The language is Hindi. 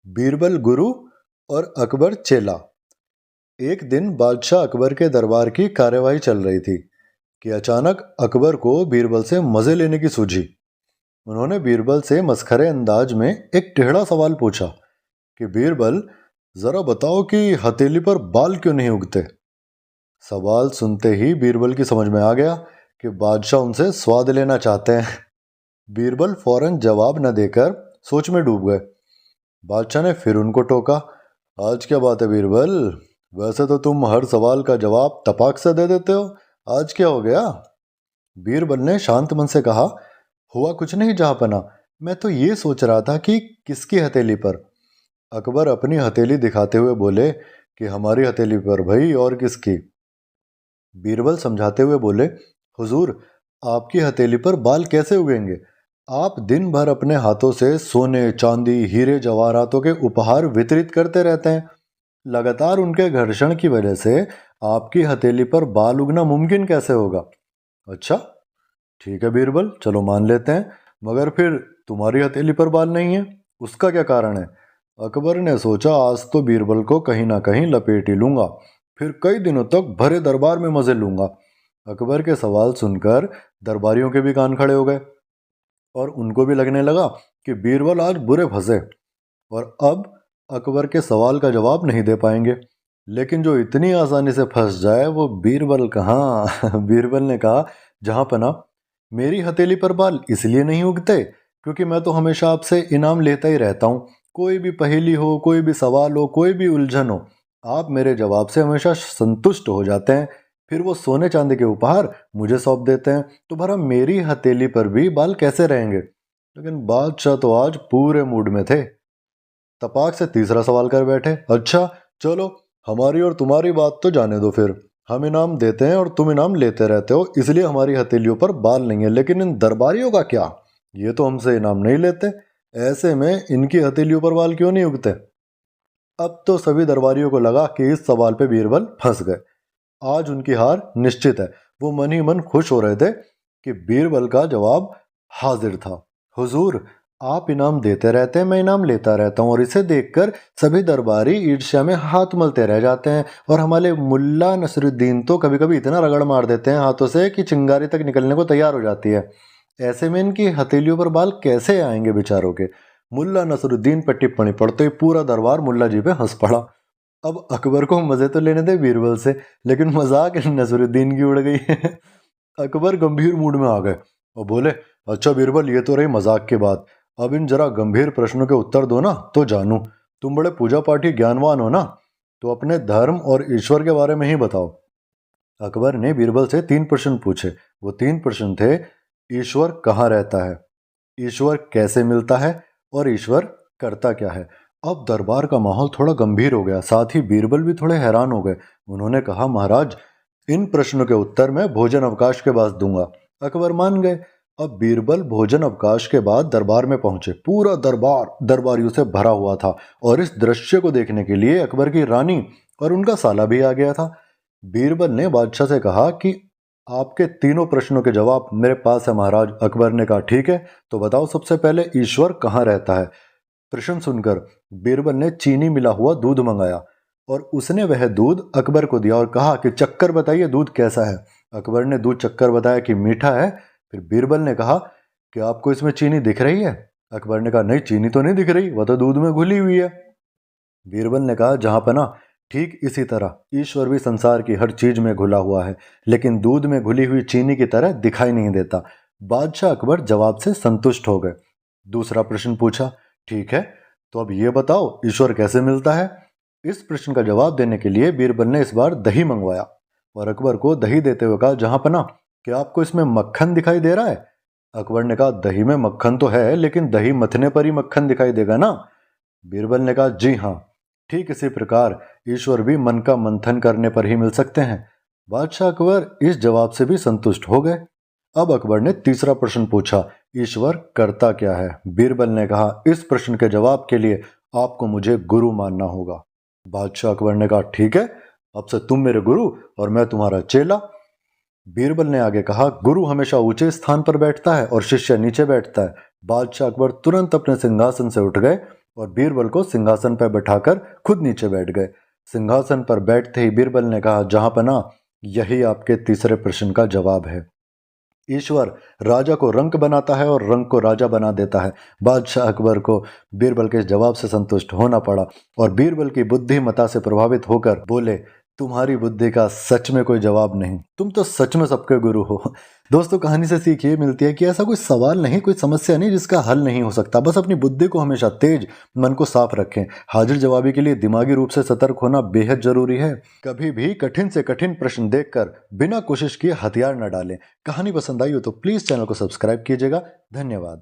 बीरबल गुरु और अकबर चेला। एक दिन बादशाह अकबर के दरबार की कार्यवाही चल रही थी कि अचानक अकबर को बीरबल से मजे लेने की सूझी। उन्होंने बीरबल से मस्खरे अंदाज में एक टेढ़ा सवाल पूछा कि बीरबल, जरा बताओ कि हथेली पर बाल क्यों नहीं उगते। सवाल सुनते ही बीरबल की समझ में आ गया कि बादशाह उनसे स्वाद लेना चाहते हैं। बीरबल फौरन जवाब न देकर सोच में डूब गए। बादशाह ने फिर उनको टोका, आज क्या बात है बीरबल, वैसे तो तुम हर सवाल का जवाब तपाक से दे देते हो, आज क्या हो गया। बीरबल ने शांत मन से कहा, हुआ कुछ नहीं जहाँपना, मैं तो ये सोच रहा था कि किसकी हथेली पर। अकबर अपनी हथेली दिखाते हुए बोले कि हमारी हथेली पर भाई, और किसकी। बीरबल समझाते हुए बोले, हुजूर, आपकी हथेली पर बाल कैसे उगेंगे। आप दिन भर अपने हाथों से सोने चांदी हीरे जवाहरातों के उपहार वितरित करते रहते हैं। लगातार उनके घर्षण की वजह से आपकी हथेली पर बाल उगना मुमकिन कैसे होगा। अच्छा, ठीक है बीरबल, चलो मान लेते हैं, मगर फिर तुम्हारी हथेली पर बाल नहीं है, उसका क्या कारण है। अकबर ने सोचा, आज तो बीरबल को कहीं ना कहीं लपेट ही लूंगा, फिर कई दिनों तक भरे दरबार में मजे लूंगा। अकबर के सवाल सुनकर दरबारियों के भी कान खड़े हो गए और उनको भी लगने लगा कि बीरबल आज बुरे फंसे और अब अकबर के सवाल का जवाब नहीं दे पाएंगे। लेकिन जो इतनी आसानी से फंस जाए वो बीरबल कहाँ। बीरबल ने कहा, जहां पना, मेरी हथेली पर बाल इसलिए नहीं उगते क्योंकि मैं तो हमेशा आपसे इनाम लेता ही रहता हूँ। कोई भी पहेली हो, कोई भी सवाल हो, कोई भी उलझन हो, आप मेरे जवाब से हमेशा संतुष्ट हो जाते हैं, फिर वो सोने चांदी के उपहार मुझे सौंप देते हैं, तो भला मेरी हथेली पर भी बाल कैसे रहेंगे। लेकिन बादशाह तो आज पूरे मूड में थे। तपाक से तीसरा सवाल कर बैठे, अच्छा चलो, हमारी और तुम्हारी बात तो जाने दो, फिर हम इनाम देते हैं और तुम इनाम लेते रहते हो, इसलिए हमारी हथेलियों पर बाल नहीं है, लेकिन इन दरबारियों का क्या, ये तो हमसे इनाम नहीं लेते, ऐसे में इनकी हथेलियों पर बाल क्यों नहीं उगते। अब तो सभी दरबारियों को लगा कि इस सवाल पे बीरबल फंस गए, आज उनकी हार निश्चित है। वो मन ही मन खुश हो रहे थे कि बीरबल का जवाब हाजिर था। हुजूर, आप इनाम देते रहते हैं, मैं इनाम लेता रहता हूँ, और इसे देखकर सभी दरबारी ईर्ष्या में हाथ मलते रह जाते हैं, और हमारे मुल्ला नसरुद्दीन तो कभी कभी इतना रगड़ मार देते हैं हाथों से कि चिंगारी तक निकलने को तैयार हो जाती है। ऐसे में इनकी हथेलियों पर बाल कैसे आएंगे बेचारों के। मुल्ला नसरुद्दीन पर टिप्पणी पढ़ते ही पूरा दरबार मुल्ला जी पे हंस पड़ा। अब अकबर को मजे तो लेने थे बीरबल से, लेकिन मजाक नसरुद्दीन की उड़ गई। अकबर गंभीर मूड में आ गए और बोले, अच्छा बीरबल, ये तो रही मजाक की बात, अब इन जरा गंभीर प्रश्नों के उत्तर दो ना, तो जानूं। तुम बड़े पूजा पाठी ज्ञानवान हो ना, तो अपने धर्म और ईश्वर के बारे में ही बताओ। अकबर ने बीरबल से 3 प्रश्न पूछे। वो 3 प्रश्न थे, ईश्वर कहाँ रहता है, ईश्वर कैसे मिलता है, और ईश्वर करता क्या है। अब दरबार का माहौल थोड़ा गंभीर हो गया, साथ ही बीरबल भी थोड़े हैरान हो गए। उन्होंने कहा, महाराज, इन प्रश्नों के उत्तर मैं भोजन अवकाश के बाद दूंगा। अकबर मान गए। अब बीरबल भोजन अवकाश के बाद दरबार में पहुंचे। पूरा दरबार दरबारियों से भरा हुआ था और इस दृश्य को देखने के लिए अकबर की रानी और उनका साला भी आ गया था। बीरबल ने बादशाह से कहा कि आपके तीनों प्रश्नों के जवाब मेरे पास है महाराज। अकबर ने कहा, ठीक है, तो बताओ सबसे पहले ईश्वर कहाँ रहता है। प्रश्न सुनकर बीरबल ने चीनी मिला हुआ दूध मंगाया और उसने वह दूध अकबर को दिया और कहा कि चक्कर बताइए दूध कैसा है। अकबर ने दूध चक्कर बताया कि मीठा है। फिर बीरबल ने कहा कि आपको इसमें चीनी दिख रही है। अकबर ने कहा, नहीं, चीनी तो नहीं दिख रही, वह तो दूध में घुली हुई है। बीरबल ने कहा, जहां पना, ठीक इसी तरह ईश्वर भी संसार की हर चीज में घुला हुआ है, लेकिन दूध में घुली हुई चीनी की तरह दिखाई नहीं देता। बादशाह अकबर जवाब से संतुष्ट हो गए। दूसरा प्रश्न पूछा, ठीक है, तो अब ये बताओ ईश्वर कैसे मिलता है। इस प्रश्न का जवाब देने के लिए बीरबल ने इस बार दही मंगवाया और अकबर को दही देते हुए कहा, जहां पना, क्या आपको इसमें मक्खन दिखाई दे रहा है। अकबर ने कहा, दही में मक्खन तो है, लेकिन दही मथने पर ही मक्खन दिखाई देगा ना। बीरबल ने कहा, जी हाँ, ठीक इसी प्रकार ईश्वर भी मन का मंथन करने पर ही मिल सकते हैं। बादशाह अकबर इस जवाब से भी संतुष्ट हो गए। अब अकबर ने तीसरा प्रश्न पूछा, ईश्वर करता क्या है। बीरबल ने कहा, इस प्रश्न के जवाब के लिए आपको मुझे गुरु मानना होगा। बादशाह अकबर ने कहा, ठीक है, अब से तुम मेरे गुरु और मैं तुम्हारा चेला। बीरबल ने आगे कहा, गुरु हमेशा ऊंचे स्थान पर बैठता है और शिष्य नीचे बैठता है। बादशाह अकबर तुरंत अपने सिंहासन से उठ गए और बीरबल को सिंहासन पर बैठाकर खुद नीचे बैठ गए। सिंहासन पर बैठते ही बीरबल ने कहा, जहांपना, यही आपके तीसरे प्रश्न का जवाब है। ईश्वर राजा को रंक बनाता है और रंक को राजा बना देता है। बादशाह अकबर को बीरबल के जवाब से संतुष्ट होना पड़ा और बीरबल की बुद्धिमत्ता से प्रभावित होकर बोले, तुम्हारी बुद्धि का सच में कोई जवाब नहीं, तुम तो सच में सबके गुरु हो। दोस्तों, कहानी से सीख ये मिलती है कि ऐसा कोई सवाल नहीं, कोई समस्या नहीं जिसका हल नहीं हो सकता। बस अपनी बुद्धि को हमेशा तेज, मन को साफ रखें। हाजिर जवाबी के लिए दिमागी रूप से सतर्क होना बेहद जरूरी है। कभी भी कठिन से कठिन प्रश्न देखकर बिना कोशिश किए हथियार न डालें। कहानी पसंद आई हो तो प्लीज चैनल को सब्सक्राइब कीजिएगा। धन्यवाद।